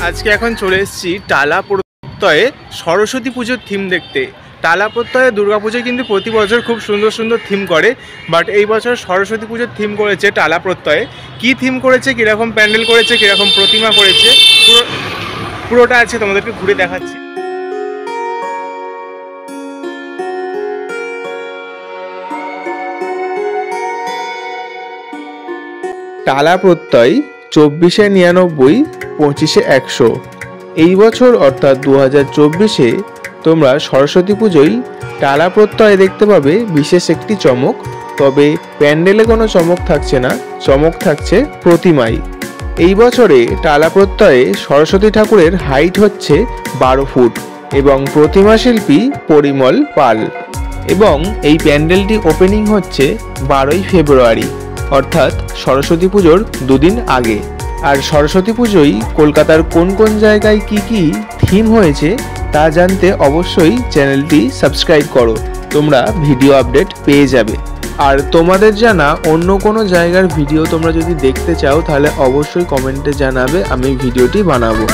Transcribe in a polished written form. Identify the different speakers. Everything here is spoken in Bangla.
Speaker 1: আজকে এখন চলে এসেছি টালা প্রত্যয়ে সরস্বতী পুজোর থিম দেখতে। টালা প্রত্যয়ে দুর্গাপুজোয় কিন্তু প্রতি বছর খুব সুন্দর সুন্দর থিম করে, বাট এই বছর সরস্বতী পুজোর থিম করেছে টালা প্রত্যয়ে। কী থিম করেছে, কীরকম প্যান্ডেল করেছে, কীরকম প্রতিমা করেছে, পুরোটা আছে তোমাদেরকে ঘুরে দেখাচ্ছি। টালা প্রত্যয় 24-এ 99, 25-এ 100। এই বছর অর্থাৎ 2024-এ তোমরা সরস্বতী পুজোয় টালা প্রত্যয় দেখতে পাবে বিশেষ একটি চমক। তবে প্যান্ডেলে কোনো চমক থাকছে না, চমক থাকছে প্রতিমায়। এই বছরে টালা প্রত্যয়ে সরস্বতী ঠাকুরের হাইট হচ্ছে 12 ফুট এবং প্রতিমা শিল্পী পরিমল পাল। এবং এই প্যান্ডেলটি ওপেনিং হচ্ছে 12ই ফেব্রুয়ারি, অর্থাৎ সরস্বতী পুজোর দুদিন আগে। আর সরস্বতী পুজোয় কলকাতার কোন কোন জায়গায় কি কি থিম হয়েছে তা জানতে অবশ্যই চ্যানেলটি সাবস্ক্রাইব করো, তোমরা ভিডিও আপডেট পেয়ে যাবে। আর তোমাদের জানা অন্য কোনো জায়গার ভিডিও তোমরা যদি দেখতে চাও তাহলে অবশ্যই কমেন্টে জানাবে, আমি ভিডিওটি বানাবো।